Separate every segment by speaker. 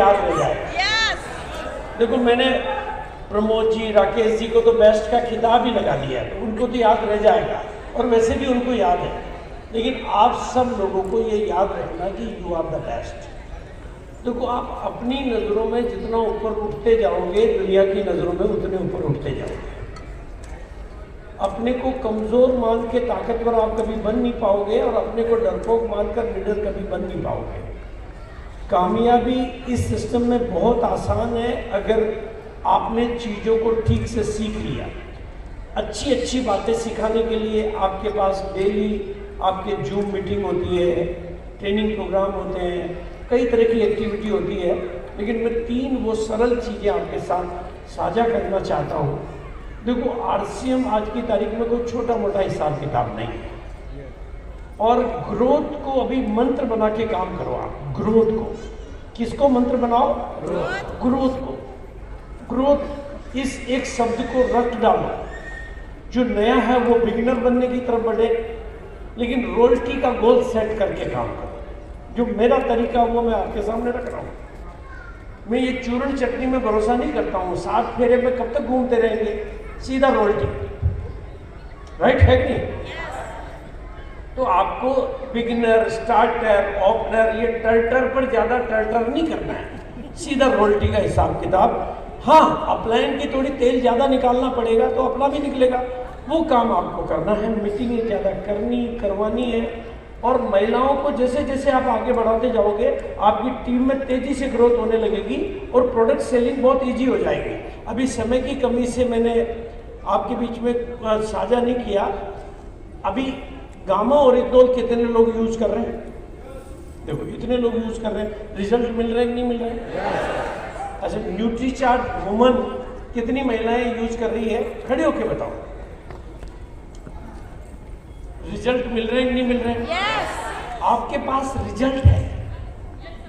Speaker 1: याद रह जाएगा। देखो मैंने प्रमोद जी, राकेश जी को तो बेस्ट का खिताब ही लगा दिया, तो उनको तो याद रह जाएगा और वैसे भी उनको याद है। लेकिन आप सब लोगों को ये याद रखना कि यू आर द बेस्ट। देखो आप अपनी नज़रों में जितना ऊपर उठते जाओगे, दुनिया की नज़रों में उतने ऊपर उठते जाओगे। अपने को कमज़ोर मान के ताकतवर आप कभी बन नहीं पाओगे और अपने को डरपोक मानकर लीडर कभी बन नहीं पाओगे। कामयाबी इस सिस्टम में बहुत आसान है अगर आपने चीज़ों को ठीक से सीख लिया। अच्छी अच्छी बातें सिखाने के लिए आपके पास डेली आपके जूम मीटिंग होती है, ट्रेनिंग प्रोग्राम होते हैं, कई तरह की एक्टिविटी होती है। लेकिन मैं 3 वो सरल चीज़ें आपके साथ साझा करना चाहता हूँ। देखो आरसीएम आज की तारीख में कोई छोटा मोटा हिसाब किताब नहीं है और ग्रोथ को अभी मंत्र बना के काम करो आप। ग्रोथ को किसको मंत्र बनाओ? ग्रोथ को। ग्रोथ इस एक शब्द को रट डालो। जो नया है वो बिगिनर बनने की तरफ बढ़े, लेकिन रॉयल्टी का गोल सेट करके काम करो। जो मेरा तरीका वो मैं आपके सामने रख रहा हूँ। मैं ये चूरण चटनी में भरोसा नहीं करता हूँ। 7 फेरे में कब तक घूमते रहेंगे? सीधा रॉयल्टी, राइट है कि नहीं? तो आपको बिगिनर, स्टार्टर, ओपनर, ये टर्टर पर ज़्यादा टर्टर नहीं करना है। सीधा रॉयल्टी का हिसाब किताब। हाँ, अपलाइन की थोड़ी तेल ज़्यादा निकालना पड़ेगा तो अपना भी निकलेगा, वो काम आपको करना है। मीटिंगें ज़्यादा करवानी है और महिलाओं को जैसे जैसे आप आगे बढ़ाते जाओगे आपकी टीम में तेज़ी से ग्रोथ होने लगेगी और प्रोडक्ट सेलिंग बहुत ईजी हो जाएगी। अभी समय की कमी से मैंने आपके बीच में साझा नहीं किया। अभी गामा और इथनॉल कितने लोग यूज कर रहे हैं? देखो इतने लोग यूज कर रहे हैं, रिजल्ट मिल रहे हैं कि नहीं मिल रहे हैं? अच्छा, न्यूट्रीचार्ट वुमन कितनी महिलाएं यूज कर रही है? खड़े होके बताओ, रिजल्ट मिल रहे हैं कि नहीं मिल रहे हैं? yes! आपके पास रिजल्ट है,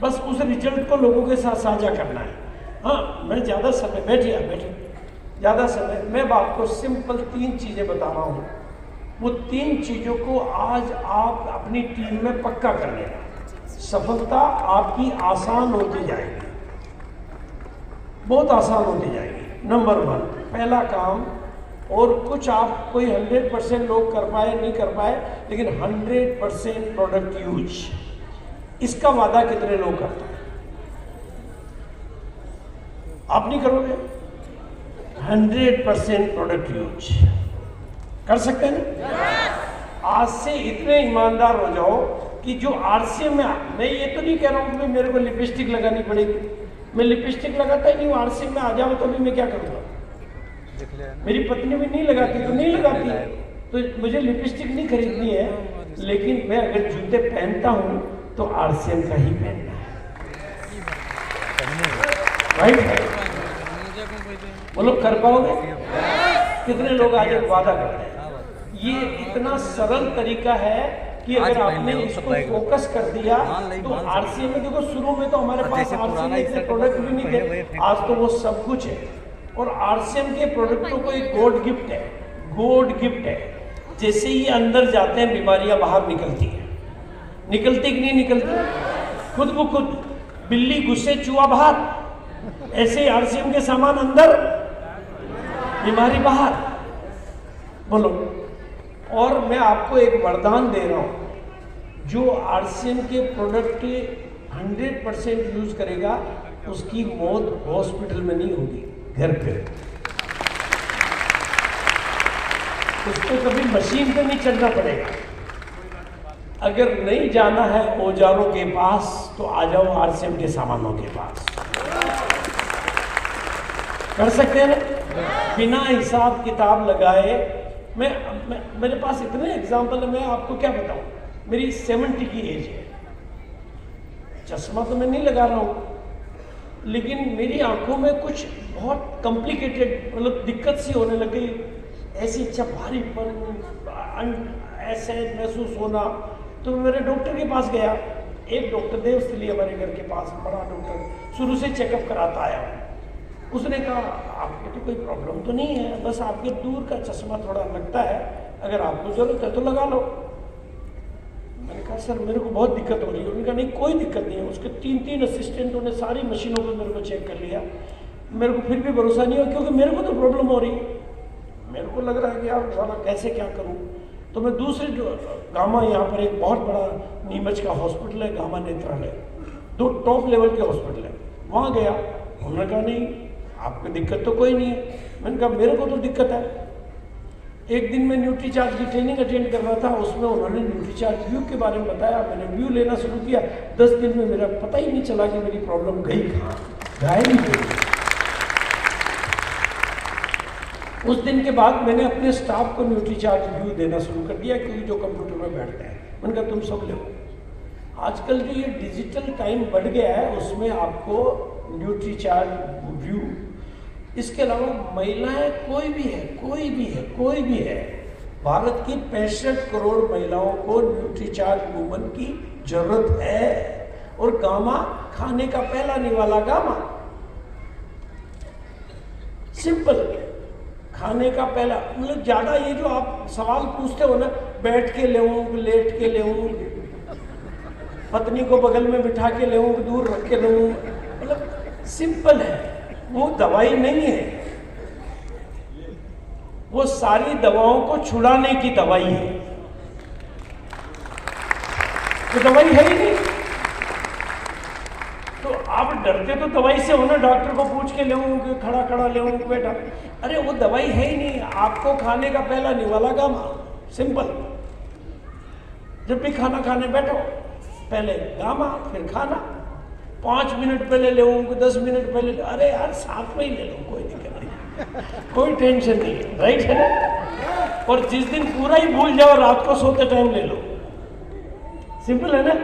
Speaker 1: बस उस रिजल्ट को लोगों के साथ साझा करना है। हाँ, मैं ज़्यादा समय बैठे ज़्यादा समय मैं आपको सिंपल 3 चीज़ें बता रहा हूँ। वो 3 चीज़ों को आज आप अपनी टीम में पक्का कर लेना। सफलता आपकी आसान होती जाएगी, बहुत आसान होती जाएगी। नंबर 1 पहला काम, और कुछ आप कोई 100% लोग कर पाए नहीं कर पाए, लेकिन 100% प्रोडक्ट यूज, इसका वादा कितने लोग करते हैं? आप नहीं करोगे? 100% प्रोडक्ट यूज कर सकते हैं ना? आज से इतने ईमानदार हो जाओ कि जो आरसीएम में, मैं ये तो नहीं कह रहा हूँ कि मेरे को लिपस्टिक लगानी पड़ेगी। मैं लिपस्टिक लगाता ही नहीं हूँ। आरसीएम में आ जाओ तो भी मैं क्या करूँगा? मेरी पत्नी भी नहीं लगाती तो नहीं लगाती, तो मुझे लिपस्टिक नहीं खरीदनी है। लेकिन मैं अगर जूते पहनता हूँ तो आरसीएम का ही पहनना है, राइट है? बोलो कर पाओगे? कितने लोग आज वादा करते हैं? ये इतना सरल तरीका है कि अगर आपने इसको फोकस कर दिया तो आरसीएम में, देखो शुरू में तो हमारे पास आरसीएम के प्रोडक्ट भी नहीं थे, आज तो वो सब कुछ है। और आरसीएम के प्रोडक्टों को एक गॉड गिफ्ट है, गॉड गिफ्ट है। जैसे ही अंदर जाते हैं बीमारियां बाहर निकलती हैं। निकलती कि नहीं निकलती? खुद ब खुद बिल्ली गुस्से चूहा बाहर, ऐसे ही आरसीएम के सामान अंदर, बीमारी बाहर। बोलो। और मैं आपको एक वरदान दे रहा हूं, जो आरसीएम के प्रोडक्ट 100% यूज करेगा उसकी मौत हॉस्पिटल में नहीं होगी, घर पे। उसको कभी मशीन पे नहीं चलना पड़ेगा। अगर नहीं जाना है औजारों के पास तो आ जाओ आरसीएम के सामानों के पास। कर सकते हैं ना बिना हिसाब किताब लगाए। मेरे पास इतने एग्जाम्पल है, मैं आपको क्या बताऊं। मेरी 70 की एज है, चश्मा तो मैं नहीं लगा रहा हूं, लेकिन मेरी आंखों में कुछ बहुत कॉम्प्लिकेटेड मतलब दिक्कत सी होने लग गई। ऐसी अच्छा भारीपन, ऐसे महसूस होना। तो मेरे डॉक्टर के पास गया। एक डॉक्टर देवस्थली हमारे घर के पास, बड़ा डॉक्टर, शुरू से चेकअप कराता आया। उसने कहा आपको तो कोई प्रॉब्लम तो नहीं है, बस आपके दूर का चश्मा थोड़ा लगता है, अगर आपको जरूरत है तो लगा लो। मैंने कहा सर मेरे को बहुत दिक्कत हो रही है। उन्होंने कहा नहीं कोई दिक्कत नहीं है। उसके 3 असिस्टेंटों ने सारी मशीनों पर मेरे को चेक कर लिया, मेरे को फिर भी भरोसा नहीं हुआ क्योंकि मेरे को तो प्रॉब्लम हो रही है। मेरे को लग रहा है कि यार साला कैसे क्या करूं। तो मैं दूसरे जो गामा, यहाँ पर एक बहुत बड़ा नीमच का हॉस्पिटल है गामा नेत्रालय, 2 टॉप लेवल के हॉस्पिटल है, वहाँ गया। उन्होंने कहा नहीं आपको दिक्कत तो कोई नहीं है। मैंने कहा मेरे को तो दिक्कत है। एक दिन मैं न्यूट्रीचार्ज की ट्रेनिंग अटेंड कर रहा था, उसमें उन्होंने न्यूट्रीचार्ज व्यू के बारे में बताया। मैंने व्यू लेना शुरू किया, 10 दिन में मेरा पता ही नहीं चला कि मेरी प्रॉब्लम गई कहाँ, गायब ही गई। उस दिन के बाद मैंने अपने स्टाफ को न्यूट्रीचार्ज व्यू देना शुरू कर दिया, क्योंकि जो कंप्यूटर में बैठते हैं। मैंने कहा तुम सब लो। आजकल जो ये डिजिटल टाइम बढ़ गया है उसमें आपको न्यूट्रीचार्ज व्यू, इसके अलावा महिलाएं कोई भी है, भारत की 65 करोड़ महिलाओं को न्यूट्रीचार्ज वुमन की जरूरत है। और गामा खाने का पहला निवाला गामा, सिंपल, खाने का पहला। मतलब ज्यादा ये जो आप सवाल पूछते हो ना, बैठ के लेऊं, लेट के लेऊं, पत्नी को बगल में बिठा के लेऊं, दूर रख के लेऊं, मतलब सिंपल है, वो दवाई नहीं है। वो सारी दवाओं को छुड़ाने की दवाई है, वो दवाई है ही नहीं। तो आप डरते तो दवाई से हो ना, डॉक्टर को पूछ के लेऊं, खड़ा खड़ा लेऊं बेटा, अरे वो दवाई है ही नहीं। आपको खाने का पहला निवाला गामा, सिंपल। जब भी खाना खाने बैठो पहले गामा, फिर खाना। 5 मिनट पहले ले, 10 मिनट पहले, अरे यार साथ में ही ले लो, कोई दिक्कत नहीं, कोई टेंशन नहीं है, राइट है ना। और जिस दिन पूरा ही भूल जाओ, रात को सोते टाइम ले लो, सिंपल है ना।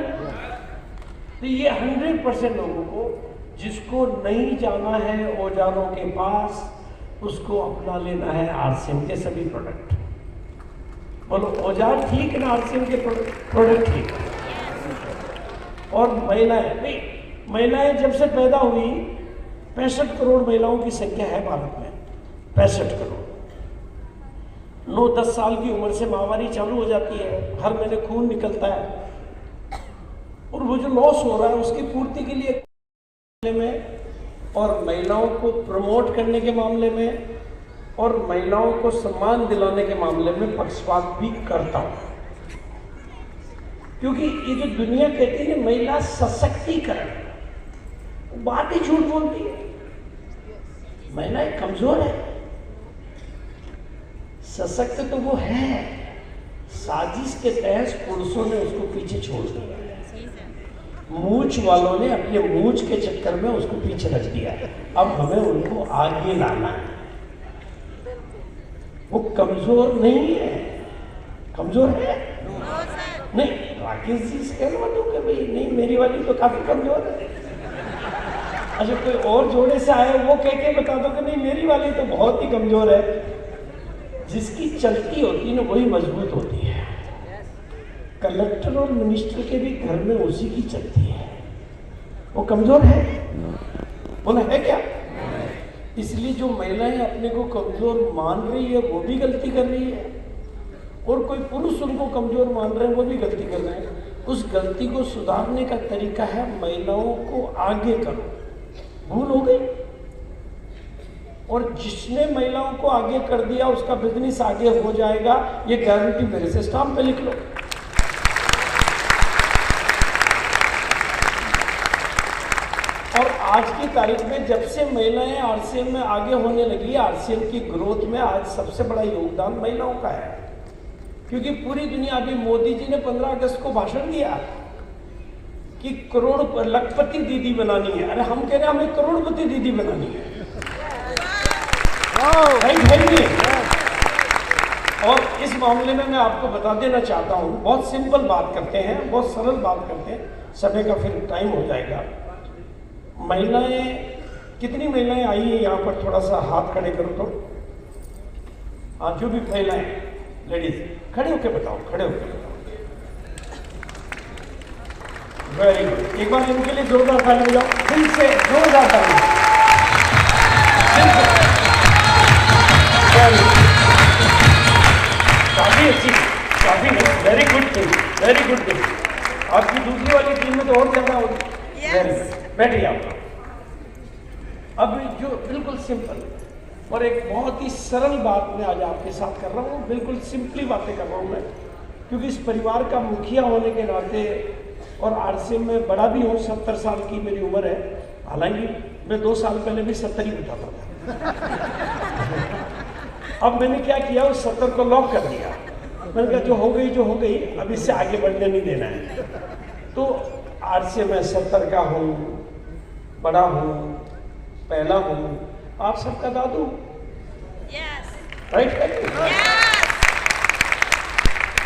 Speaker 1: तो ये 100% लोगों को, जिसको नहीं जाना है औजारों के पास, उसको अपना लेना है आरसीएम के सभी प्रोडक्ट। बोलो औजार ठीक है ना, आरसीएम के प्रोडक्ट ठीक है। और महिलाएं जब से पैदा हुई, 65 करोड़ महिलाओं की संख्या है भारत में, 65 करोड़। 9-10 साल की उम्र से माहवारी चालू हो जाती है, हर महीने खून निकलता है, और वो जो लॉस हो रहा है उसकी पूर्ति के लिए में, और महिलाओं को प्रमोट करने के मामले में, और महिलाओं को सम्मान दिलाने के मामले में पक्षपात भी करता हूं। क्योंकि ये जो दुनिया कहती है महिला सशक्तिकरण, बात ही झूठ बोलती है। महिलाएं कमजोर है, सशक्त तो वो है, साजिश के तहत पुरुषों ने उसको पीछे छोड़ दिया। मूछ वालों ने अपने मूछ के चक्कर में उसको पीछे रख दिया। अब हमें उनको आगे लाना है। वो कमजोर नहीं है, कमजोर है नहीं। राकेश जी से कहना तो कि भाई नहीं, मेरी वाली तो काफी कमजोर है। अच्छा कोई और जोड़े से आए, वो कह के बता दो कि नहीं मेरी वाली तो बहुत ही कमजोर है। जिसकी चलती होती ना वही मजबूत होती है। कलेक्टर और मिनिस्टर के भी घर में उसी की चलती है, वो कमजोर है, बोला है क्या? इसलिए जो महिलाएं अपने को कमजोर मान रही है वो भी गलती कर रही है, और कोई पुरुष उनको कमजोर मान रहे हैं वो भी गलती कर रहे हैं। उस गलती को सुधारने का तरीका है महिलाओं को आगे करो। भूल हो गई, और जिसने महिलाओं को आगे कर दिया उसका बिजनेस आगे हो जाएगा, ये गारंटी मेरे से स्टाम्प पे लिख लो। और आज की तारीख में जब से महिलाएं आरसीएम में आगे होने लगी, आरसीएम की ग्रोथ में आज सबसे बड़ा योगदान महिलाओं का है। क्योंकि पूरी दुनिया, अभी मोदी जी ने 15 अगस्त को भाषण दिया कि लखपति दीदी बनानी है। अरे हम कह रहे हैं हमें करोड़पति दीदी बनानी है, और इस मामले में मैं आपको बता देना चाहता हूं, बहुत सिंपल बात करते हैं, बहुत सरल बात करते हैं, समय का फिर टाइम हो जाएगा। महिलाएं, कितनी महिलाएं आई है यहाँ पर? थोड़ा सा हाथ खड़े करो तो। हाँ, जो भी महिलाएं, लेडीज, खड़े होके बताओ, खड़े होके बताओ। वेरी गुड, एक बार इनके लिए जोरदार ताली बजाओ, दिल से जोरदार ताली। काफी अच्छी काफी नहीं, very good thing, very good thing. आपकी दूसरी वाली टीम में तो और ज्यादा होगी। वेरी गुड, बैठिए आप। अब जो बिल्कुल सिंपल और एक बहुत ही सरल बात मैं आज आपके साथ कर रहा हूँ, बिल्कुल सिंपली बातें कर रहा हूँ मैं, क्योंकि इस परिवार का मुखिया होने के नाते और आरसीएम में बड़ा भी हूँ, 70 साल की मेरी उम्र है। हालांकि मैं 2 साल पहले भी 70 ही बिताता था। अब मैंने क्या किया, उस 70 को लॉक कर दिया। मैंने कहा जो हो गई, अब इससे आगे बढ़ने नहीं देना है। तो आरसीएम में 70 का हूँ, बड़ा हूँ, पहला हूँ, आप सबका दादू। राइट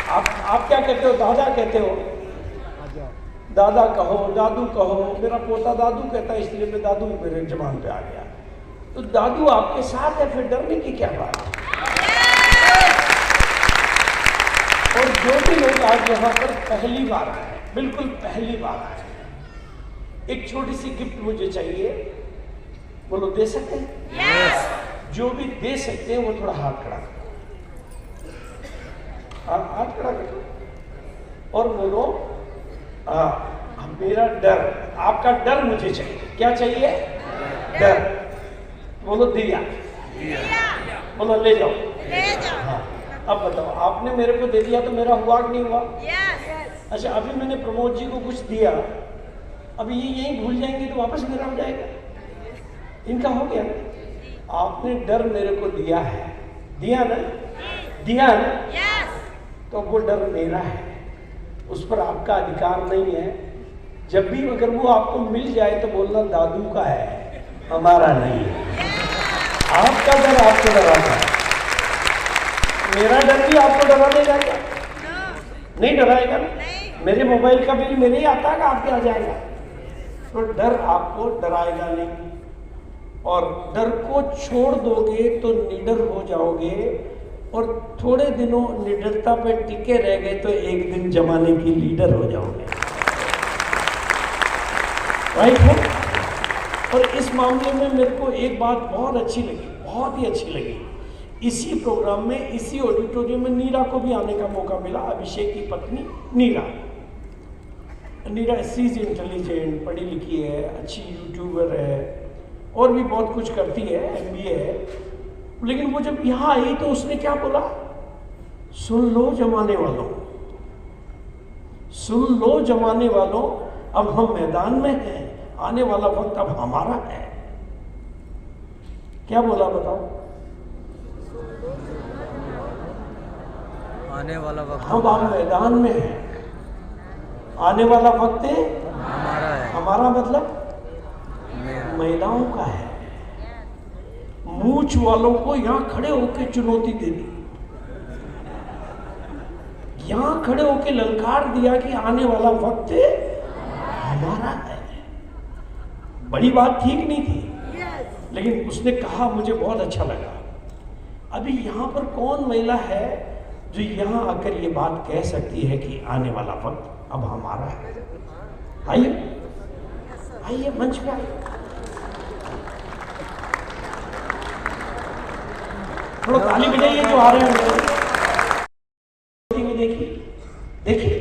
Speaker 1: आप क्या कहते हो, दादा कहते हो, दादा कहो, दादू कहो। मेरा पोता दादू कहता है, इसलिए मैं दादू मेरे जबान पे आ गया। तो दादू आपके साथ है, फिर डरने की क्या बात है। और जो भी लोग आज यहाँ पर पहली बार आए, बिल्कुल पहली बार आए, एक छोटी सी गिफ्ट मुझे चाहिए, बोलो दे सकते हैं? yes! जो भी दे सकते हैं वो थोड़ा हाथ खड़ा करो, हाथ खड़ा करो और बोलो मेरा डर, आपका डर मुझे चाहिए। क्या चाहिए? डर। बोलो दिया, बोलो ले जाओ। हाँ, अब बताओ, आपने मेरे को दे दिया तो मेरा हुआ कि नहीं हुआ? अच्छा, अभी मैंने प्रमोद जी को कुछ दिया, अभी ये यहीं भूल जाएंगे तो वापस मेरा हो जाएगा। इनका हो गया ना। आपने डर मेरे को दिया है, दिया ना, दिया ना, तो वो डर मेरा है, उस पर आपका अधिकार नहीं है। जब भी अगर वो आपको मिल जाए तो बोलना दादू का है, हमारा नहीं है। आपका डर आपको डराता है, मेरा डर भी आपको डरा देगा क्या? नहीं डराएगा ना। मेरे मोबाइल का बिल मेरे ही आता है, आपके आ जाएगा। तो डर आपको डराएगा नहीं, और डर को छोड़ दोगे तो निडर हो जाओगे, और थोड़े दिनों निडरता पे टिके रह गए तो एक दिन जमाने की लीडर हो जाओगे। राइट है? और इस मामले में मेरे को एक बात बहुत अच्छी लगी, बहुत ही अच्छी लगी। इसी प्रोग्राम में, इसी ऑडिटोरियम में नीरा को भी आने का मौका मिला, अभिषेक की पत्नी नीरा। नीरा सी इज इंटेलिजेंट, पढ़ी लिखी है, अच्छी यूट्यूबर है, और भी बहुत कुछ करती है, MBA है। लेकिन वो जब यहाँ आई तो उसने क्या बोला? सुन लो जमाने वालों, सुन लो जमाने वालों, अब हम मैदान में हैं, आने वाला वक्त अब हमारा है। क्या बोला बताओ?
Speaker 2: आने वाला वक्त
Speaker 1: हम आप मैदान में हैं, आने वाला वक्त
Speaker 2: हमारा है।
Speaker 1: हमारा मतलब महिलाओं का है। मूछ वालों को यहां खड़े होकर चुनौती दे दी, यहां खड़े होकर ललकार दिया कि आने वाला वक्त हमारा है। बड़ी बात ठीक नहीं थी, लेकिन उसने कहा, मुझे बहुत अच्छा लगा। अभी यहां पर कौन महिला है जो यहां आकर ये बात कह सकती है कि आने वाला वक्त अब हमारा है? आइए आइए, मंच पे आइए, थोड़ा ताली बजाइए जो आ रहे हैं। देखिए देखिए,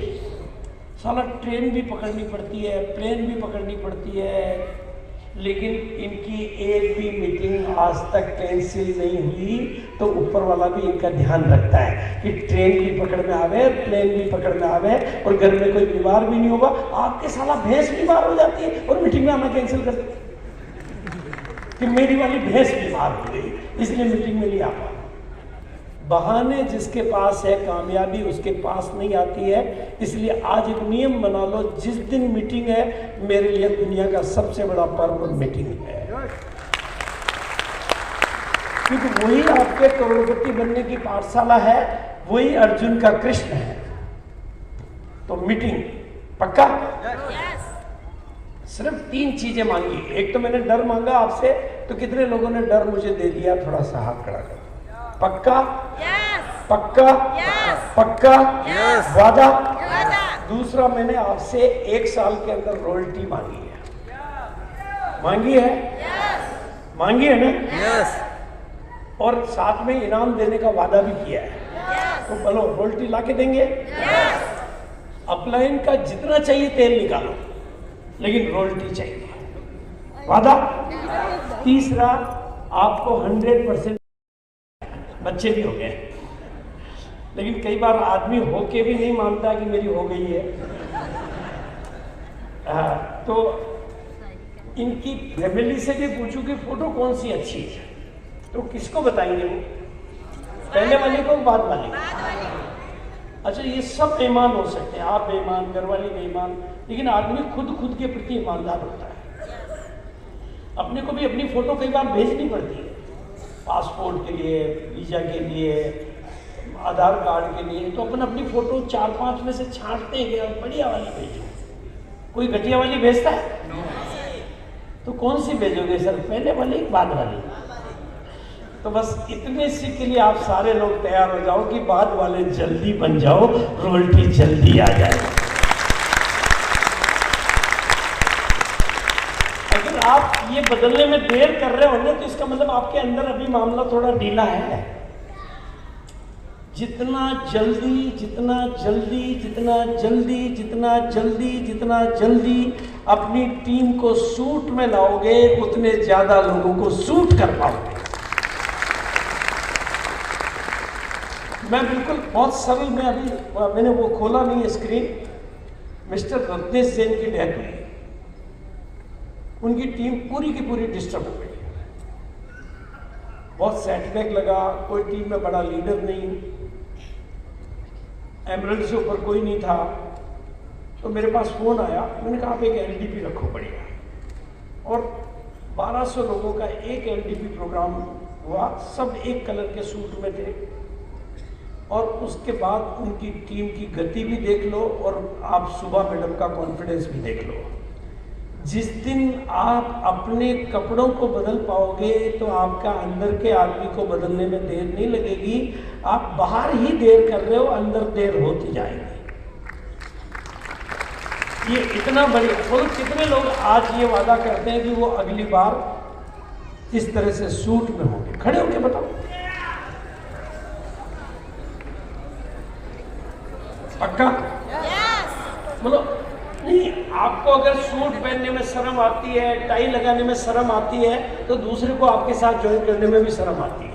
Speaker 1: साला ट्रेन भी पकड़नी पड़ती है, प्लेन भी पकड़नी पड़ती है, लेकिन इनकी एक भी मीटिंग आज तक कैंसिल नहीं हुई। तो ऊपर वाला भी इनका ध्यान रखता है कि ट्रेन भी पकड़ में आवे, प्लेन भी पकड़ में आवे, और घर में कोई बीमार भी नहीं होगा। आपके साला भैंस बीमार हो जाती है और मीटिंग में आना कैंसिल कर देते कि मेरी वाली भैंस बीमार हो गई, इसलिए मीटिंग में नहीं आ पा। बहाने जिसके पास है, कामयाबी उसके पास नहीं आती है। इसलिए आज एक नियम बना लो, जिस दिन मीटिंग है, मेरे लिए दुनिया का सबसे बड़ा पर्व मीटिंग है, क्योंकि वही आपके करोड़पति बनने की पाठशाला है, वही अर्जुन का कृष्ण है। तो मीटिंग पक्का? सिर्फ 3 चीजें मांगी। एक तो मैंने डर मांगा आपसे, तो कितने लोगों ने डर मुझे दे दिया? थोड़ा सा हाथ खड़ा कर। पक्का? पक्का? पक्का? वादा? दूसरा, मैंने आपसे 1 साल के अंदर रॉयल्टी मांगी है। मांगी है? मांगी है ना? और साथ में इनाम देने का वादा भी किया है। तो बोलो रोल्टी ला के देंगे? अपलाइन का जितना चाहिए तेल निकालो, लेकिन रोल्टी चाहिए। वादा? तीसरा, आपको 100% बच्चे भी हो गए, लेकिन कई बार आदमी होके भी नहीं मानता कि मेरी हो गई है। तो इनकी फैमिली से भी पूछूं कि फोटो कौन सी अच्छी है, तो किसको बताएंगे वो? पहले वाले को, बाद वाले को? अच्छा, ये सब बेईमान हो सकते हैं, आप बेईमान, घरवाली बेईमान, लेकिन आदमी खुद के प्रति ईमानदार होता है। अपने को भी अपनी फोटो कई बार भेजनी पड़ती है, पासपोर्ट के लिए, वीजा के लिए, आधार कार्ड के लिए, तो अपन अपनी फोटो 4-5 में से छांटते हैं कि बढ़िया वाली भेजो। कोई घटिया वाली भेजता है? तो कौन सी भेजोगे सर, पहले वाली, बाद वाली? तो बस इतने सी के लिए आप सारे लोग तैयार हो जाओ कि बाद वाले जल्दी बन जाओ, रोल्टी जल्दी आ जाए। अगर आप ये बदलने में देर कर रहे हो ना, तो इसका मतलब आपके अंदर अभी मामला थोड़ा ढीला है। जितना जल्दी जितना जल्दी जितना जल्दी जितना जल्दी जितना जल्दी अपनी टीम को सूट में लाओगे, उतने ज्यादा लोगों को सूट कर पाओगे। मैं बिल्कुल बहुत सरल में, अभी मैंने वो खोला नहीं है स्क्रीन, मिस्टर रत्नेश जैन की डेथ हुई, उनकी टीम पूरी की पूरी डिस्टर्ब हो गई, बहुत सेटबैक लगा, कोई टीम में बड़ा लीडर नहीं, एमरल्ड से ऊपर कोई नहीं था। तो मेरे पास फोन आया, मैंने कहा आप एक एलडीपी रखो बढ़िया, और 1200 लोगों का एक एलडीपी प्रोग्राम हुआ, सब एक कलर के सूट में थे, और उसके बाद उनकी टीम की गति भी देख लो और आप सुबह मैडम का कॉन्फिडेंस भी देख लो। जिस दिन आप अपने कपड़ों को बदल पाओगे तो आपका अंदर के आदमी को बदलने में देर नहीं लगेगी। आप बाहर ही देर कर रहे हो, अंदर देर होती जाएगी। ये इतना बढ़िया। बोलो कितने लोग आज ये वादा करते हैं कि वो अगली बार इस तरह से सूट में होंगे? खड़े होके बताओ। पक्का? बोलो। नहीं, आपको अगर सूट पहनने में शर्म आती है, टाई लगाने में शर्म आती है, तो दूसरे को आपके साथ ज्वाइन करने में भी शर्म आती है।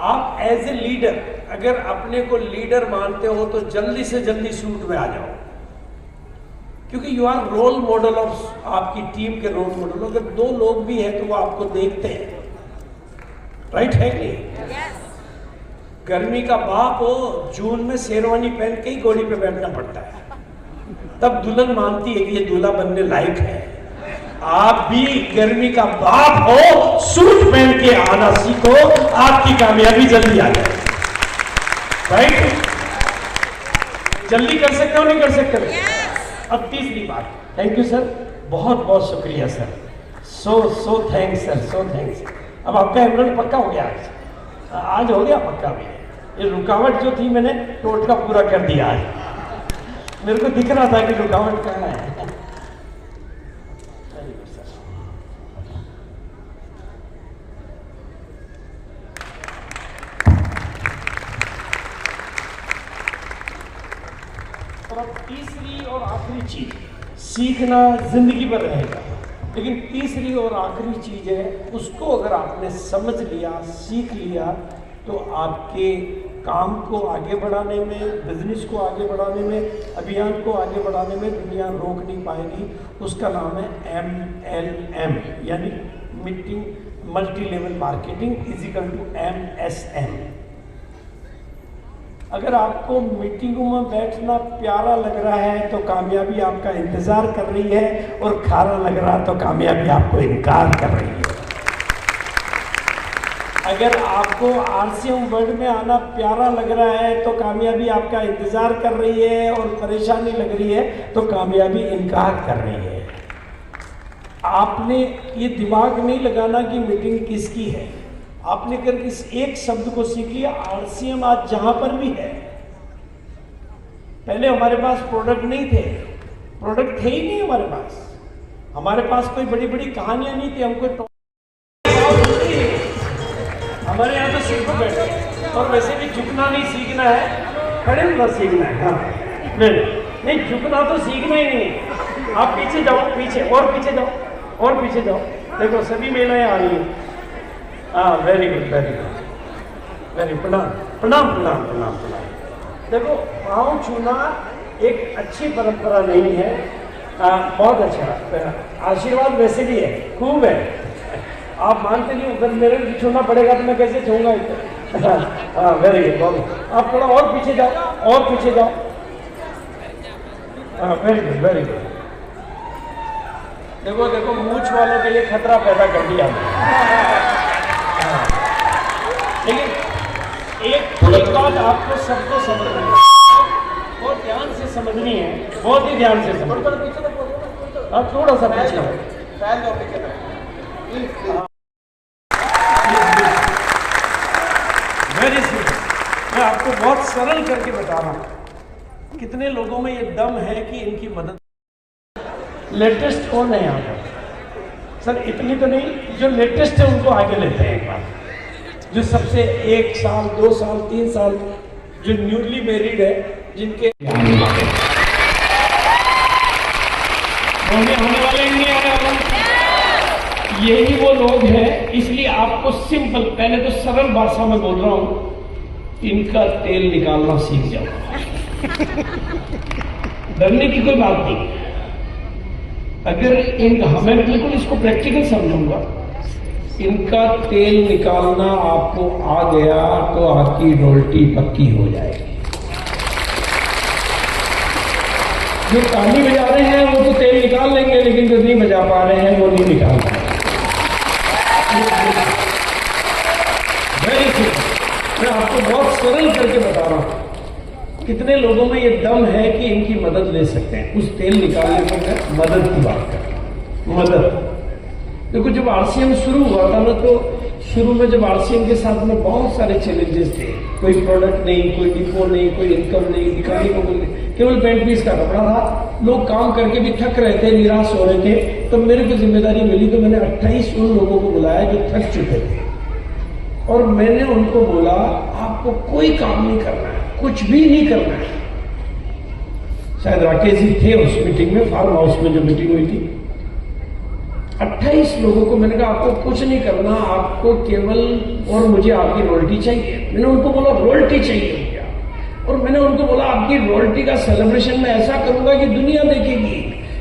Speaker 1: आप एज ए लीडर अगर अपने को लीडर मानते हो तो जल्दी से जल्दी सूट में आ जाओ, क्योंकि you are role model of आपकी टीम के रोल मॉडल। अगर 2 लोग भी हैं तो वो आपको देखते हैं, राइट है कि नहीं? गर्मी का बाप हो, जून में शेरवानी पहन के ही घोड़ी पे बैठना पड़ता है, तब दुल्हन मानती है कि ये दूल्हा बनने लायक है। आप भी गर्मी का बाप हो, सूट पहन के आना सीखो, आपकी कामयाबी जल्दी आ जाए, राइट? जल्दी कर सकते हो, नहीं कर सकते? अब तीसरी बात, थैंक यू सर, बहुत बहुत शुक्रिया sir, so thanks sir, so thanks. अब आपका एमरल्ड पक्का हो गया, आज हो गया पक्का भी। ये रुकावट जो थी मैंने टोटका पूरा कर दिया है, मेरे को दिख रहा था कि रुकावट कहाँ है। और अब तीसरी और आखिरी चीज, सीखना जिंदगी भर रहेगा, लेकिन तीसरी और आखिरी चीज है, उसको अगर आपने समझ लिया, सीख लिया, तो आपके काम को आगे बढ़ाने में, बिजनेस को आगे बढ़ाने में, अभियान को आगे बढ़ाने में दुनिया रोक नहीं पाएगी। उसका नाम है MLM, यानी meeting multi level marketing is equal to MSM। अगर आपको मीटिंगों में बैठना प्यारा लग रहा है तो कामयाबी आपका इंतजार कर रही है, और खारा लग रहा तो कामयाबी आपको इनकार कर रही है। अगर आपको RCM वर्ल्ड में आना प्यारा लग रहा है तो कामयाबी आपका इंतजार कर रही है, और परेशानी लग रही है तो कामयाबी इनकार कर रही है। आपने ये दिमाग नहीं लगाना कि मीटिंग किसकी है, आपने अगर इस एक शब्द को सीख लिया, RCM आज जहां पर भी है। पहले हमारे पास प्रोडक्ट नहीं थे, प्रोडक्ट थे ही नहीं हमारे पास कोई बड़ी बड़ी कहानियां नहीं थी, हमको हमारे यहाँ तो सिर्फ बैठे और वैसे भी झुकना नहीं सीखना है, खड़े होना सीखना है। हाँ नहीं, झुकना तो सीखना ही नहीं है। आप पीछे जाओ, पीछे और पीछे जाओ और पीछे जाओ। देखो सभी महिलाएं आ रही हैं। हाँ very good very good very, प्रणाम प्रणाम प्रणाम प्रणाम प्रणाम। देखो पाँव छूना एक अच्छी परंपरा नहीं है। बहुत अच्छा आशीर्वाद वैसे भी है, खूब है। आप मानते नहीं, अगर मेरे को छूना पड़ेगा तो मैं कैसे छूंगा इतना। हाँ वेरी गुड, बहुत। आप थोड़ा और पीछे जाओ और पीछे जाओ। हाँ वेरी गुड वेरी गुड। देखो देखो मूंछ वालों के लिए खतरा पैदा कर दिया। लेकिन एक बात आपको सबको समझनी है, बहुत ध्यान से समझनी है, बहुत ही ध्यान से समझनी। अब थोड़ा सा पीछे वेरी सिंपल। मैं आपको बहुत सरल करके बता रहा हूं। कितने लोगों में ये दम है कि इनकी मदद। लेटेस्ट कौन है यहाँ पर? सर इतनी तो नहीं, जो लेटेस्ट है उनको आगे लेते हैं एक बार। जो सबसे 1 साल 2 साल 3 साल जो न्यूली मैरिड है, जिनके होने वाले नहीं आने वाले, यही वो लोग हैं। इसलिए आपको सिंपल, पहले तो सरल भाषा में बोल रहा हूं, इनका तेल निकालना सीख जाओ। डरने की कोई बात नहीं। अगर मैं बिल्कुल इसको प्रैक्टिकल समझूंगा, इनका तेल निकालना आपको आ गया तो आपकी रोटी पक्की हो जाएगी। जो ताली बजा रहे हैं वो तो तेल निकाल लेंगे, लेकिन जो नहीं बजा पा रहे हैं वो नहीं निकाल पाएंगे। मैं आपको बहुत सरल करके बता रहा हूं। कितने लोगों में ये दम है कि इनकी मदद ले सकते हैं? उस तेल निकालने में मैं मदद की बात कर रहा हूं। मदद देखो, जब आरसीएम शुरू हुआ था ना, तो शुरू में जब आरसीएम के साथ में बहुत सारे चैलेंजेस थे। कोई प्रोडक्ट नहीं, कोई डिपो नहीं, कोई इनकम नहीं, दिखाने को नहीं, केवल पेंट पीस का कपड़ा था। लोग काम करके भी थक रहे थे, निराश हो रहे थे। तो मेरे को जिम्मेदारी मिली, तो मैंने 28 उन लोगों को बुलाया जो थक चुके थे, और मैंने उनको बोला आपको कोई काम नहीं करना है, कुछ भी नहीं करना है। शायद राकेश जी थे उस मीटिंग में, फार्म हाउस में जो मीटिंग हुई थी। 28 लोगों को मैंने कहा आपको कुछ नहीं करना, आपको केवल और मुझे आपकी रॉयल्टी चाहिए। मैंने उनको बोला रॉयल्टी चाहिए क्या? और मैंने उनको बोला आपकी रॉयल्टी का सेलिब्रेशन मैं ऐसा करूंगा कि दुनिया देखेगी।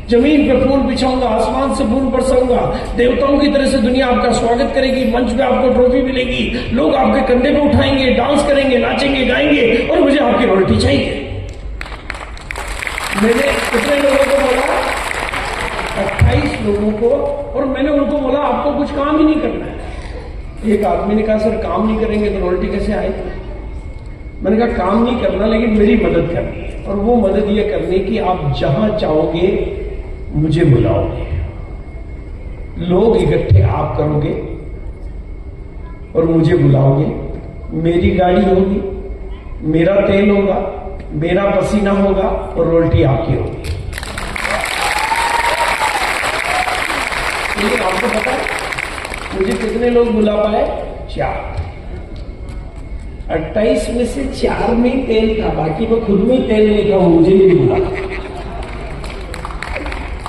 Speaker 1: जमीन पे फूल बिछाऊंगा, आसमान से फूल बरसाऊंगा, देवताओं की तरह से दुनिया आपका स्वागत करेगी। मंच पे आपको ट्रॉफी मिलेगी, लोग आपके कंधे पे उठाएंगे, डांस करेंगे, नाचेंगे, गाएंगे, और मुझे आपकी रॉयल्टी चाहिए। मैंने कितने लोगों को बोला? 28 लोगों को। और मैंने उनको बोला आपको कुछ काम ही नहीं करना है। एक आदमी ने कहा सर काम नहीं करेंगे तो रॉयल्टी कैसे आएगी? मैंने कहा काम नहीं करना, लेकिन मेरी मदद करनी है। और वो मदद ये करनी कि आप जहां चाहोगे मुझे बुलाओगे, लोग इकट्ठे आप करोगे और मुझे बुलाओगे। मेरी गाड़ी होगी, मेरा तेल होगा, मेरा पसीना होगा, और रॉयल्टी आपकी होगी। लेकिन आपको पता है मुझे कितने लोग बुला पाए? 4। 28 में से 4 में तेल था, बाकी मैं खुद में तेल नहीं था, मुझे नहीं बुला।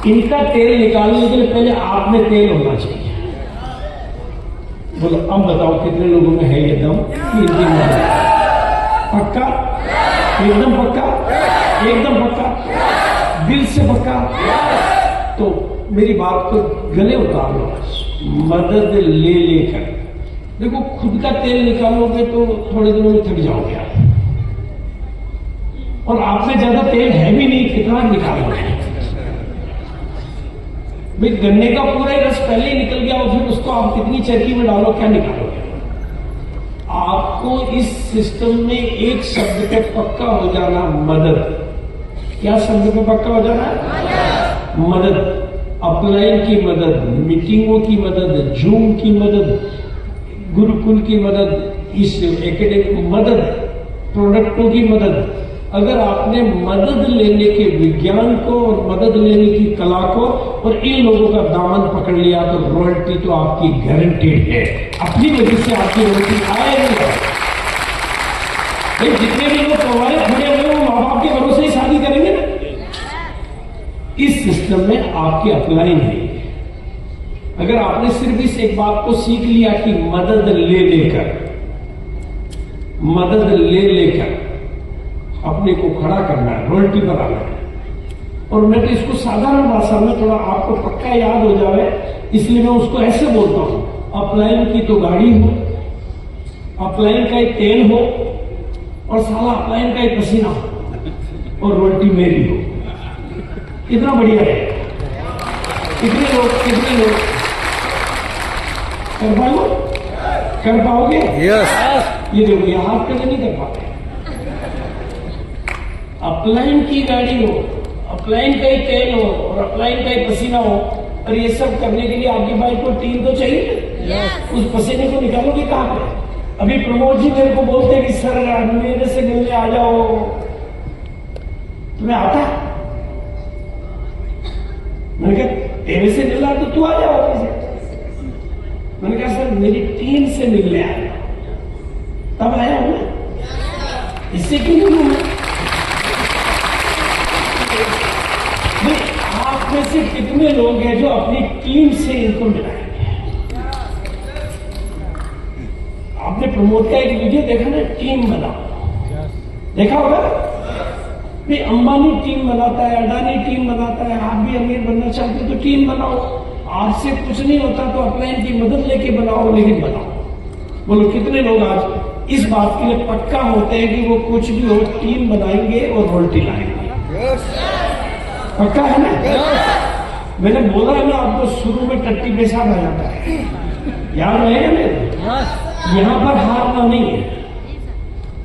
Speaker 1: इनका तेल निकालने के लिए पहले आप में तेल होना चाहिए। बोलो अब बताओ कितने लोगों में है ये दम कि इनकी मदद? पक्का? एकदम पक्का? एकदम पक्का? दिल से पक्का? तो मेरी बात को गले उतार लो, मदद ले लेकर। देखो खुद का तेल निकालोगे तो थोड़े दिनों में थक जाओगे आप, और आप में ज्यादा तेल है भी नहीं, कितना निकालोगे? भाई गन्ने का पूरा ही रस पहले ही निकल गया, और फिर उसको आप कितनी चरखी में डालो, क्या निकालोगे? आपको इस सिस्टम में एक शब्द पे पक्का हो जाना, मदद। क्या शब्द पे पक्का हो जाना? मदद। अपलाइन की मदद, मीटिंगों की मदद, जूम की मदद, गुरुकुल की मदद, इस एकेडमिक मदद, प्रोडक्टों की मदद। अगर आपने मदद लेने के विज्ञान को और मदद लेने की कला को और इन लोगों का दामन पकड़ लिया तो रॉयल्टी तो आपकी गारंटीड है। अपनी वजह से आपकी रॉयल्टी आएगी। सिस्टम में आपकी अपलाइन है। अगर आपने सिर्फ इस एक बात को सीख लिया कि मदद ले लेकर अपने को खड़ा करना है, रोल्टी पर आना है। और मैं तो इसको साधारण भाषा में थोड़ा आपको पक्का याद हो जाए इसलिए मैं उसको ऐसे बोलता हूं, अपलाइन की तो गाड़ी हो, अपलाइन का ही तेल हो और साला अपलाइन का ही पसीना हो और रोल्टी मेरी हो। कितना बढ़िया है। कितने लोग कर पाओगे?
Speaker 2: यस।
Speaker 1: ये देखो, ये हाथ कभी नहीं कर पाते। अपलाइन की गाड़ी हो, अपलाइन का ही तेल हो और अपलाइन का ही पसीना हो, और ये सब करने के लिए आपकी बाइक को टीम तो चाहिए। उस पसीने को निकालोगे कहां पे? अभी प्रमोद जी मेरे को बोलते हैं कि सर मेरे से मिलने आ जाओ, तुम्हें आता? मैंने कहा तेरे से मिला तो तू आ जाओ। मैंने कहा सर मेरी टीम से मिलने आया, तब आया हूं मैं, इससे क्यों नहीं हूं? आप में से कितने लोग हैं जो अपनी टीम से इनको मिलाएंगे? आपने प्रमोद का एक वीडियो देखा ना, टीम बनाओ, देखा होगा? भाई अंबानी टीम बनाता है, अडानी टीम बनाता है, आप भी अमीर बनना चाहते हो तो टीम बनाओ। आपसे कुछ नहीं होता तो अपलाइन की मदद लेके बनाओ, लेकिन बनाओ। बोलो कितने लोग आज इस बात के लिए पक्का होते हैं कि वो कुछ भी हो टीम बनाएंगे और रोल्टी लाएंगे? पक्का है ना? मैंने बोला है ना आपको, शुरू में टट्टी पेशाब आ जाता है, याद रहेगा मेरे? यहां पर हारना नहीं है,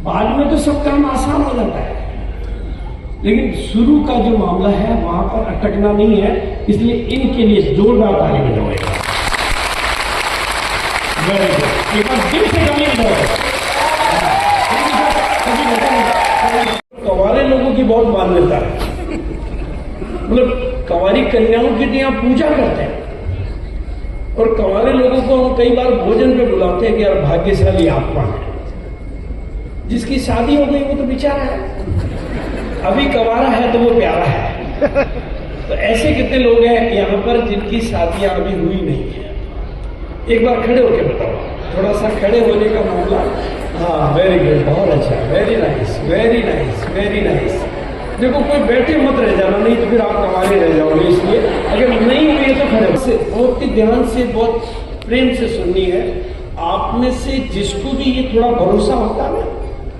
Speaker 1: बाद में तो सब काम आसान हो जाता है, लेकिन शुरू का जो मामला है वहां पर अटकना नहीं है। इसलिए इनके लिए जोरदार ताली बजाएगा। एक बार दिल से ताली बजाओ। कवारे लोगों की बहुत मान्यता है, मतलब कंवारी कन्याओं की तो यहाँ पूजा करते हैं, और कंवारे लोगों को हम कई बार भोजन पे बुलाते हैं कि यार भाग्यशाली आत्मा है, जिसकी शादी हो गई वो तो बेचारा है, अभी कंवारा है तो वो प्यारा है। तो ऐसे कितने लोग हैं यहाँ पर जिनकी शादियां अभी हुई नहीं है? एक बार खड़े होके बताओ, थोड़ा सा खड़े होने का मामला। हाँ, वेरी गुड, बहुत अच्छा, very nice, very nice, very nice. देखो कोई बैठे मत रह जाना, नहीं तो फिर आप कमाने रह जाओगे। इसलिए अगर नहीं हुई तो खड़े से बहुत ही ध्यान से, बहुत प्रेम से सुननी है। आप में से जिसको भी ये थोड़ा भरोसा होता है ना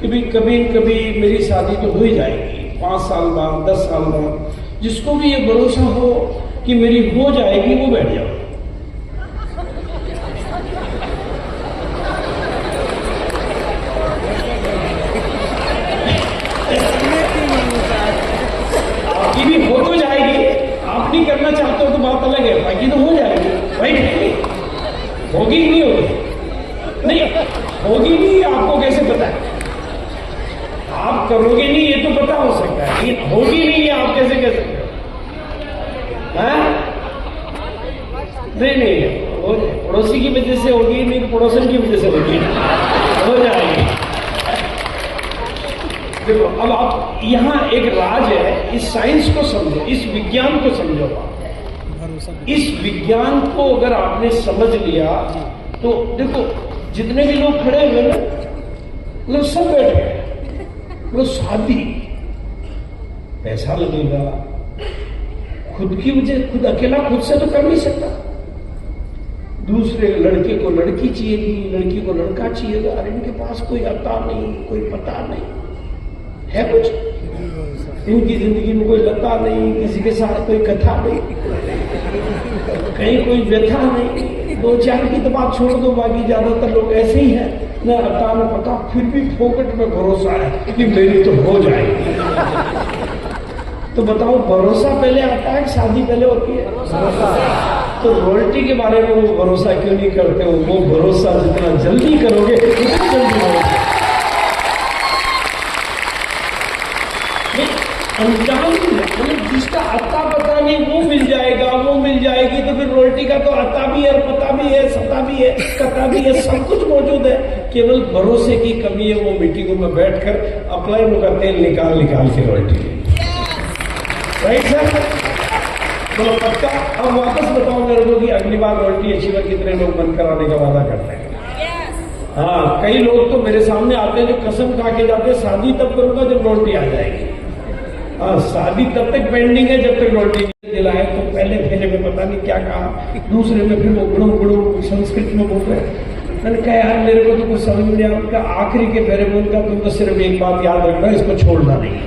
Speaker 1: कि भाई कभी कभी मेरी शादी तो हो ही जाएगी, 5 साल बाद, 10 साल बाद, जिसको भी ये भरोसा हो कि मेरी हो जाएगी, वो बैठ जाओ। आपकी भी हो तो जाएगी, आप नहीं करना चाहते हो तो बात अलग है, बाकी तो हो जाएगी। राइट? होगी नहीं होगी? नहीं होगी नहीं, आपको कैसे पता है? आप करोगे नहीं ये तो पता हो सकता है, लेकिन होगी नहीं ये आप कैसे कह सकते हो? नहीं हो जाए, पड़ोसी की वजह से होगी, नहीं तो पड़ोसन की वजह से होगी, हो जाएगी। देखो अब आप यहाँ एक राज है, इस साइंस को समझो, इस विज्ञान को समझो। इस विज्ञान को अगर आपने समझ लिया तो देखो जितने भी लोग खड़े हुए ना, मतलब सब बैठ गए। मतलब शादी, पैसा लगेगा, खुद की वजह, खुद अकेला खुद से तो कर नहीं सकता, दूसरे लड़के को लड़की चाहिएगी, लड़की को लड़का चाहिएगा। अरे इनके पास कोई आता नहीं, कोई पता नहीं है, कुछ इनकी जिंदगी में कोई लता नहीं, किसी के साथ कोई कथा नहीं, कहीं कोई व्यथा नहीं। 2-4 की तो बात छोड़ दो, बाकी ज्यादातर लोग ऐसे ही हैं, न अता न पता, फिर भी फोकट में भरोसा है कि मेरी तो हो जाएगी। तो बताओ भरोसा पहले आता है कि शादी पहले होती है? तो रॉयल्टी के बारे में वो भरोसा क्यों नहीं करते हो? वो भरोसा जितना जल्दी करोगे उतना जल्दी होगा। अनजान मतलब जिसका अता पता नहीं वो मिल जाएगा, वो मिल जाएगी, तो फिर रॉयल्टी का तो अता भी है, पता भी है, सता भी है, कथा भी है, सब कुछ मौजूद है। केवल भरोसे की कमी है। वो मीटिंगों में बैठकर अप्लाई का तेल निकाल के रॉयल्टी ले। Right sir? बोलो पक्का? अब वापस बताओ मेरे को कि अगली बार रॉयल्टी अचीवर कितने लोग बंद कराने का वादा करते हैं? हाँ, कई लोग तो मेरे सामने आते हैं जो कसम खा के जाते हैं शादी तब करूंगा जब रॉयल्टी आ जाएगी। हाँ, शादी तब तक पेंडिंग है जब तक रॉयल्टी नहीं दिलाए। तो पहले फेरे में पता नहीं क्या कहा, दूसरे में फिर वो गुड़ो गुड़ो संस्कृत में बोल रहे। मैंने कहा यार मेरे को तो कुछ समझ नहीं आया। उनका आखिरी के फेरे में उनका तुम तो सिर्फ एक बात याद रखना, इसको छोड़ना नहीं।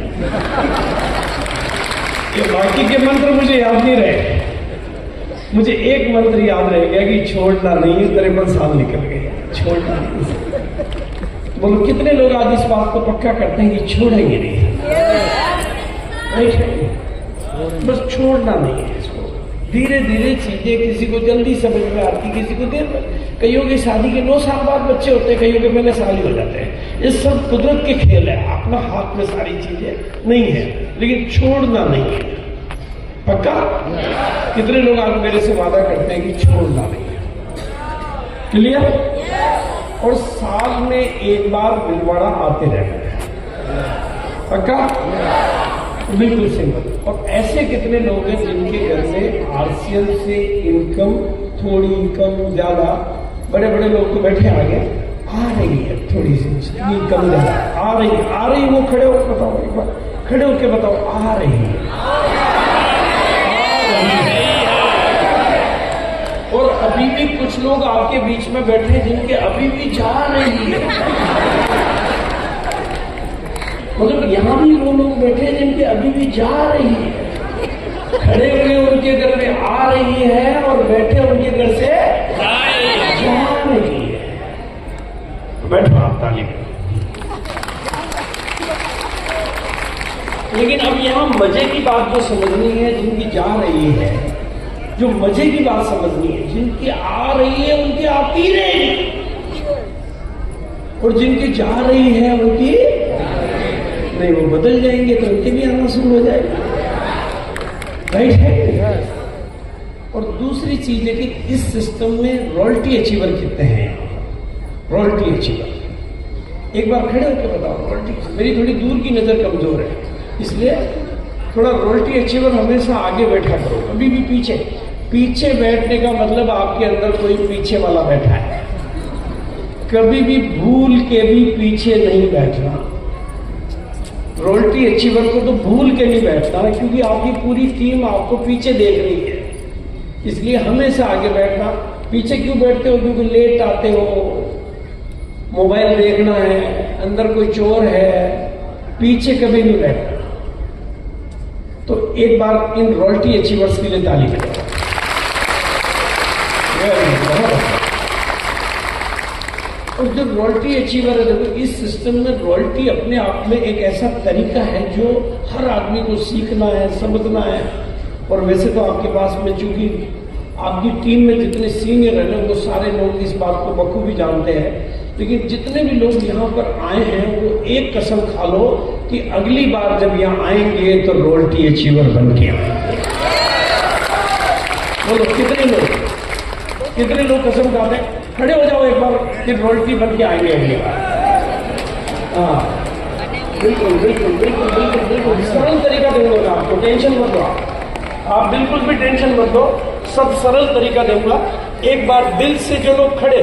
Speaker 1: ये बाकी के मंत्र मुझे याद नहीं रहे, मुझे एक मंत्र याद रह गया कि छोड़ना नहीं। 53 साल निकल गए, छोड़ना नहीं। बोलो कितने लोग आज इस बात को पक्का करते हैं कि छोड़ेंगे नहीं? बस छोड़ना नहीं है इसको। धीरे धीरे चीजें किसी को जल्दी समझ में आती, किसी को देर में। कईयों की शादी के 9 साल बाद बच्चे होते हैं, कईयों के पहले साल ही हो जाते हैं। ये सब कुदरत के खेल है, अपना हाथ में सारी चीजें नहीं है, लेकिन छोड़ना नहीं है। पक्का? कितने लोग आज मेरे से वादा करते हैं कि छोड़ना नहीं है? क्लियर? और साल में एक बार भिलवाड़ा आते रहना है। पक्का? बिल्कुल सिंपल। और ऐसे कितने लोग हैं जिनके घर में आरसीएल से इनकम, थोड़ी इनकम ज्यादा, बड़े बड़े लोग तो बैठे आगे, आ रही है थोड़ी सी इनकम ज्यादा आ रही, वो खड़े होकर बताओ, एक बार खड़े होकर बताओ, आ रही है। और अभी भी कुछ लोग आपके बीच में बैठे हैं जिनके अभी भी जा रही है। मतलब यहाँ भी वो लोग बैठे हैं जिनके अभी भी जा रही है। खड़े हुए उनके घर में आ रही है और बैठे उनके घर से जा रही है। बैठो आप, ताली। लेकिन अब यहाँ मजे की बात जो समझनी है, जिनकी जा रही है, जो मजे की बात समझनी है, जिनकी आ रही है उनकी आती रहेगी, और जिनकी जा रही है उनकी नहीं, वो बदल जाएंगे तो उनके भी आना शुरू हो जाएगा। राइट है? और दूसरी चीज है कि इस सिस्टम में रॉयल्टी अचीवर कितने हैं? रॉयल्टी अचीवर एक बार खड़े होकर बताओ। रॉयल्टी, मेरी थोड़ी दूर की नजर कमजोर है, इसलिए थोड़ा रॉयल्टी अचीवर हमेशा आगे बैठा करो, कभी भी पीछे। पीछे बैठने का मतलब आपके अंदर कोई पीछे वाला बैठा है। कभी भी भूल के भी पीछे नहीं बैठना। रॉयल्टी अचीवर को तो भूल के नहीं बैठना है, क्योंकि आपकी पूरी टीम आपको पीछे देख रही है, इसलिए हमेशा आगे बैठना। पीछे क्यों बैठते हो? क्योंकि लेट आते हो, मोबाइल देखना है, अंदर कोई चोर है, पीछे कभी नहीं बैठना। तो एक बार इन रॉयल्टी अचीवर्स के लिए ताली बजाओ। और जो रॉयल्टी अचीवर है, देखो इस सिस्टम में रॉयल्टी अपने आप में एक ऐसा तरीका है जो हर आदमी को सीखना है, समझना है। और वैसे तो आपके पास में, चूंकि आपकी टीम में जितने सीनियर है ना, वो सारे लोग इस बात को बखूबी जानते हैं। लेकिन जितने भी लोग यहाँ पर आए हैं, वो एक कसम खा लो कि अगली बार जब यहाँ आएंगे तो रॉयल्टी अचीवर बन के आएंगे। बोलो कितने लोग कसम खाते हैं? खड़े हो जाओ एक बार कि रॉयल्टी बन के आएंगे अगली बार। हाँ, बिल्कुल बिल्कुल बिल्कुल बिल्कुल बिल्कुल सरल तरीका दूंगा मैं आपको, टेंशन मत लो आप बिल्कुल भी टेंशन मत लो, सब सरल तरीका दूंगा। एक बार दिल से जो लोग खड़े,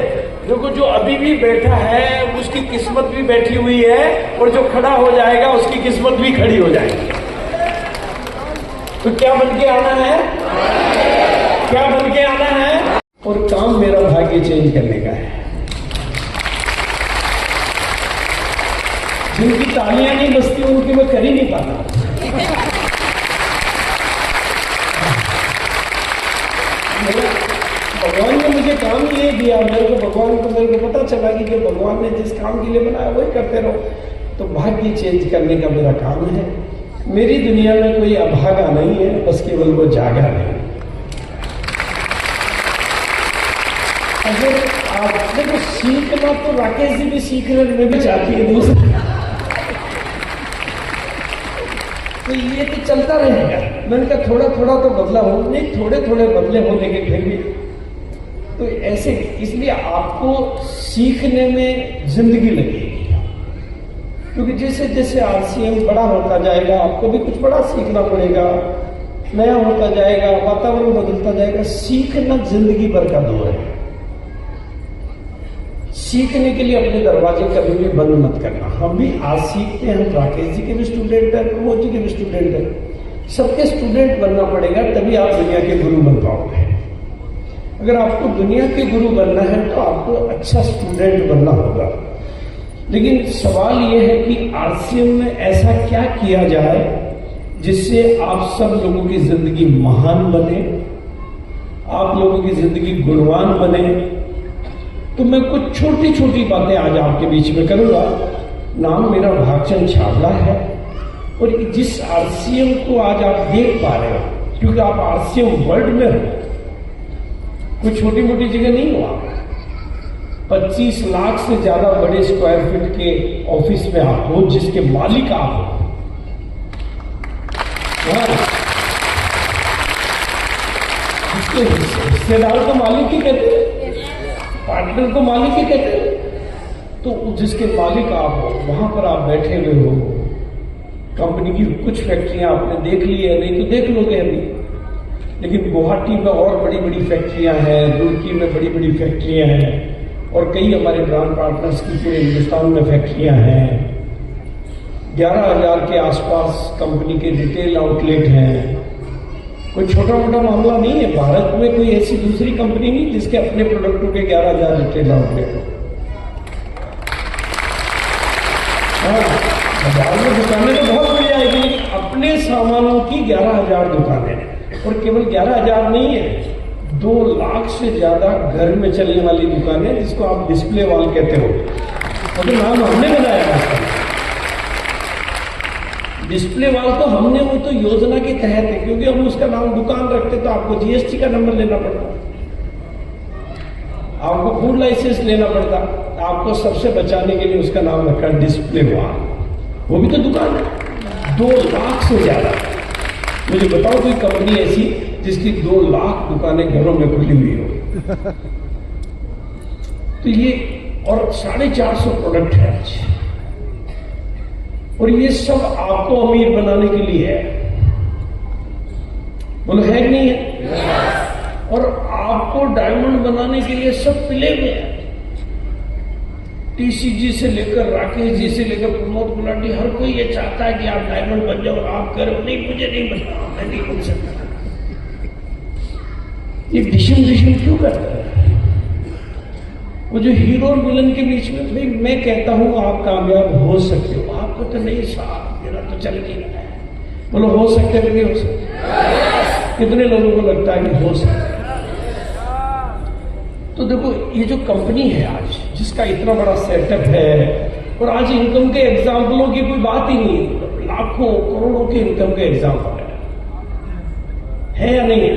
Speaker 1: देखो जो अभी भी बैठा है उसकी किस्मत भी बैठी हुई है, और जो खड़ा हो जाएगा उसकी किस्मत भी खड़ी हो जाएगी। तो क्या बन के आना है? क्या बन के आना है? और काम मेरा भाग्य चेंज करने का है। जिनकी तालियां नहीं बजती उनकी मैं कर ही नहीं पाता। भगवान ने मुझे काम ये दिया, मेरे को पता चला कि जो भगवान ने जिस काम के लिए बनाया वही करते रहो। तो भाग्य चेंज करने का मेरा काम है। मेरी दुनिया में कोई अभागा नहीं है, बस केवल वो जागा नहीं। अगर आप देखो सीखना, तो राकेश जी भी सीख रहे, मैं भी चाहती है दूसरा, तो ये तो चलता रहेगा। मैंने कहा थोड़ा थोड़ा तो बदला हो, नहीं थोड़े थोड़े बदले होने के फिर भी तो ऐसे, इसलिए आपको सीखने में जिंदगी लगेगी, क्योंकि जैसे जैसे आरसीएम बड़ा होता जाएगा आपको भी कुछ बड़ा सीखना पड़ेगा। नया होता जाएगा, वातावरण बदलता जाएगा। सीखना जिंदगी भर का दौर है। सीखने के लिए अपने दरवाजे कभी भी बंद मत करना। हम भी आज सीखते हैं, हम राकेश जी के भी स्टूडेंट हैं, प्रमोद जी के भी स्टूडेंट हैं। सबके स्टूडेंट बनना पड़ेगा, तभी आप दुनिया के गुरु बन पाओगे। अगर आपको दुनिया के गुरु बनना है तो आपको अच्छा स्टूडेंट बनना होगा। लेकिन सवाल यह है कि आरसीएम में ऐसा क्या किया जाए जिससे आप सब लोगों की जिंदगी महान बने, आप लोगों की जिंदगी गुणवान बने। तो मैं कुछ छोटी छोटी बातें आज आपके बीच में करूंगा। नाम मेरा भागचंद छाबड़ा है और जिस आरसीएम को आज आप देख पा रहे हो, क्योंकि आप आरसीएम वर्ल्ड में हो, कोई छोटी मोटी जगह नहीं हो। आप 25 लाख से ज्यादा बड़े स्क्वायर फीट के ऑफिस में आप हो, जिसके मालिक आप हो। जिसके हिस्सेदार को मालिक ही कहते हैं, पार्टनर को मालिक ही कहते हैं। तो जिसके मालिक आप हो, वहां पर आप बैठे हुए हो। कंपनी की कुछ फैक्ट्रियां आपने देख ली है, नहीं तो देख लोगे अभी। लेकिन गुवाहाटी में और बड़ी बड़ी फैक्ट्रियां हैं, रुड़की में बड़ी बड़ी फैक्ट्रियां हैं और कई हमारे ब्रांड पार्टनर्स की पूरे हिंदुस्तान में फैक्ट्रियां हैं। 11,000 के आसपास कंपनी के रिटेल आउटलेट हैं। कोई छोटा मोटा मामला नहीं है। भारत में कोई ऐसी दूसरी कंपनी नहीं जिसके अपने प्रोडक्टों के 11,000 रिटेल आउटलेट हो। बाजार में दुकानें तो बहुत बड़ी आएगी, लेकिन अपने सामानों की 11,000 दुकानें हैं। और केवल 11,000 नहीं है, 2 लाख से ज्यादा घर में चलने वाली दुकानें, जिसको आप डिस्प्ले वॉल कहते हो। और तो नाम हमने बनाया है। डिस्प्ले वॉल तो हमने, वो तो योजना के तहत है, क्योंकि हम उसका नाम दुकान रखते तो आपको जीएसटी का नंबर लेना पड़ता, आपको फूड लाइसेंस लेना पड़ता। आपको सबसे बचाने के लिए उसका नाम रखा डिस्प्ले वॉल। वो भी तो दुकान है। 2 लाख से ज्यादा। मुझे बताओ कोई कंपनी ऐसी जिसकी 2 लाख दुकानें घरों में खुली हुई हो। तो ये और 450 प्रोडक्ट है आज। और ये सब आपको अमीर बनाने के लिए है। बोलो है कि नहीं है? और आपको डायमंड बनाने के लिए सब पिले हुए हैं। टीसीजी से लेकर राकेश जी से लेकर प्रमोद गुलाटी, हर कोई ये चाहता है कि आप डायमंड बन जाओ। आप करो, नहीं मुझे नहीं बनना, मैं नहीं बन सकता। ये डिशम क्यों करता है? वो जो हीरो और विलन के बीच में, भाई मैं कहता हूं आप कामयाब हो सकते हो, आपको तो नहीं साहब, मेरा तो चल नहीं रहा है। बोलो हो सकते हैं कि नहीं हो सकते? कितने लोगों को लगता है कि हो सकता है? तो देखो, ये जो कंपनी है आज, जिसका इतना बड़ा सेटअप है, और आज इनकम के एग्जाम्पलों की कोई बात ही नहीं है। लाखों करोड़ों के इनकम के एग्जाम्पल है या नहीं है?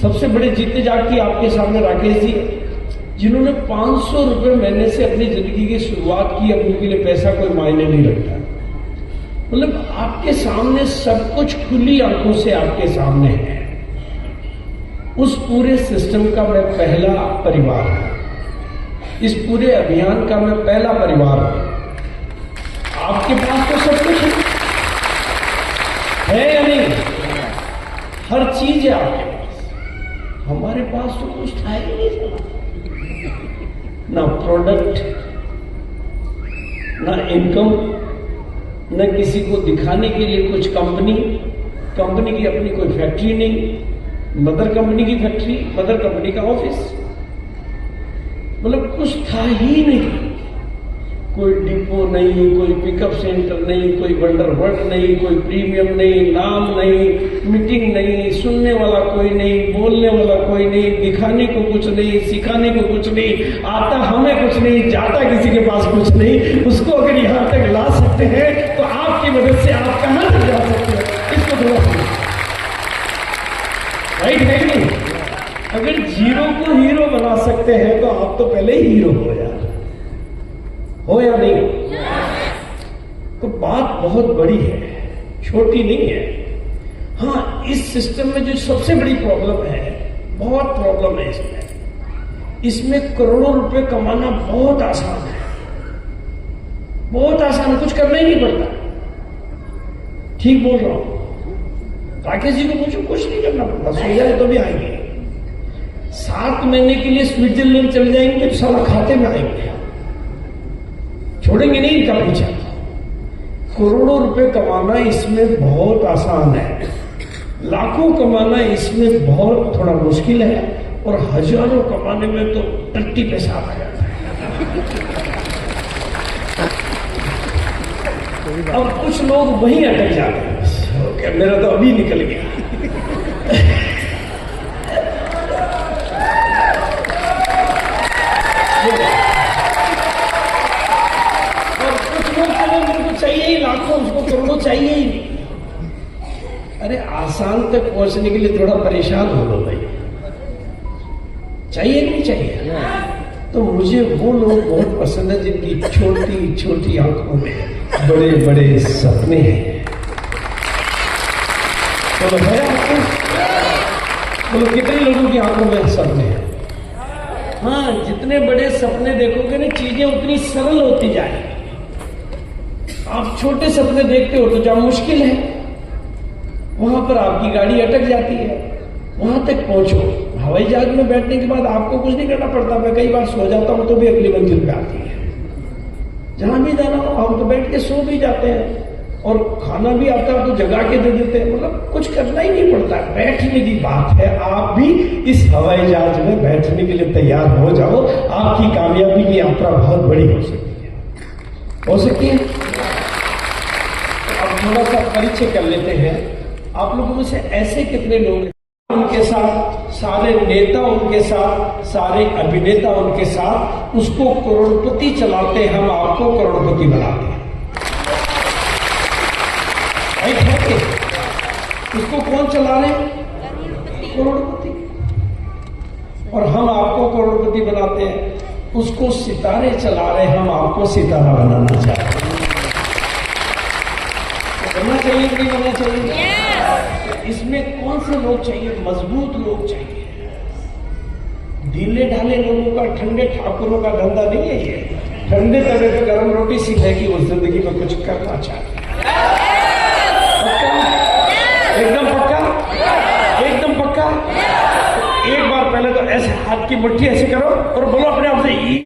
Speaker 1: सबसे बड़े जीते जागती आपके सामने राकेश जी, जिन्होंने 500 रुपए महीने से अपनी जिंदगी की शुरुआत की। अब उनके लिए पैसा कोई मायने नहीं रखता। मतलब आपके सामने सब कुछ खुली आंखों से आपके सामने है। उस पूरे सिस्टम का मैं पहला परिवार हूं। इस पूरे अभियान का मैं पहला परिवार हूं। आपके पास तो सब कुछ है या नहीं? हर चीज है आपके पास। हमारे पास तो कुछ था ही नहीं। ना प्रोडक्ट, ना इनकम, न किसी को दिखाने के लिए कुछ कंपनी की अपनी कोई फैक्ट्री नहीं। मदर कंपनी की फैक्ट्री, मदर कंपनी का ऑफिस, मतलब कुछ था ही नहीं। कोई डिपो नहीं, कोई पिकअप सेंटर नहीं, कोई वंडर वर्क नहीं, कोई प्रीमियम नहीं, नाम नहीं, मीटिंग नहीं, सुनने वाला कोई नहीं, बोलने वाला कोई नहीं, दिखाने को कुछ नहीं, सिखाने को कुछ नहीं, आता हमें कुछ नहीं, जाता किसी के पास कुछ नहीं। उसको अगर यहां तक ला सकते हैं तो आपकी मदद से आप कहां तक जा सकते हैं? इसको थोड़ा समझो। राइट है कि नहीं? अगर जीरो को हीरो बना सकते हैं तो आप तो पहले ही हीरो हो यार, हो या नहीं? तो बात बहुत बड़ी है, छोटी नहीं है। हाँ, इस सिस्टम में जो सबसे बड़ी प्रॉब्लम है, बहुत प्रॉब्लम है इसमें करोड़ों रुपए कमाना बहुत आसान है। बहुत आसान है, कुछ करना ही नहीं पड़ता। ठीक बोल रहा हूं? राकेश जी को मुझे कुछ नहीं करना पड़ता, सो जाए तो भी आएंगे। 7 महीने के लिए स्विट्जरलैंड चले जाएंगे तो साला खाते में आएंगे, छोड़ेंगे नहीं इनका पीछा। करोड़ों रुपए कमाना इसमें बहुत आसान है, लाखों कमाना इसमें बहुत थोड़ा मुश्किल है, और हजारों कमाने में तो टट्टी पेशाब आ जाता है। अब कुछ लोग वहीं अटक जाते हैं, ओके मेरा तो अभी निकल गया। और कुछ लोग चलो उनको चाहिए ही लाखों, उसको करोड़ों चाहिए ही नहीं। अरे आसान तक पहुंचने के लिए थोड़ा परेशान हो लो भाई, चाहिए नहीं चाहिए। तो मुझे वो लोग बहुत पसंद है जिनकी छोटी छोटी आंखों में बड़े बड़े सपने हैं। बोलो है आपको, बोलो कितने लोगों की आंखों में सपने हैं? हाँ, जितने बड़े सपने देखोगे ना चीजें उतनी सरल होती जाएगी। आप छोटे सपने देखते हो तो जहां मुश्किल है वहां पर आपकी गाड़ी अटक जाती है, वहां तक पहुंचो। हवाई जहाज में बैठने के बाद आपको कुछ नहीं करना पड़ता, मैं कई बार सो जाता हूं तो भी अगली मंजिल पे आती है। जहां भी जाना हो हम तो बैठ के सो भी जाते हैं, और खाना भी आता है तो जगा के दे देते हैं, मतलब कुछ करना ही नहीं पड़ता। बैठने की बात है, आप भी इस हवाई जहाज में बैठने के लिए तैयार हो जाओ, आपकी कामयाबी की यात्रा बहुत बड़ी हो सकती है, हो सकती है। अब थोड़ा सा परिचय कर लेते हैं। आप लोगों में से ऐसे कितने लोग हैं उनके साथ, सारे नेता उनके साथ, सारे अभिनेता उनके साथ उसको करोड़पति चलाते, हम आपको करोड़पति बनाते हैं। उसको कौन चला रहे हैं? करोड़पति। और हम आपको करोड़पति बनाते हैं। उसको सितारे चला रहे, हम आपको सितारा बनाना चाहते हैं। तो बनना चाहिए कि नहीं बनना चाहिए? इसमें कौन से लोग चाहिए? मजबूत लोग चाहिए। ढीले ढाले लोगों का, ठंडे ठाकुरों का धंधा नहीं है ये। ठंडे तवे पे गर्म रोटी सीखे कि उस जिंदगी में कुछ करना चाहते हैं। एकदम पक्का, एकदम पक्का। एक बार पहले तो ऐसे हाथ की मुट्ठी ऐसे करो और बोलो अपने आप से,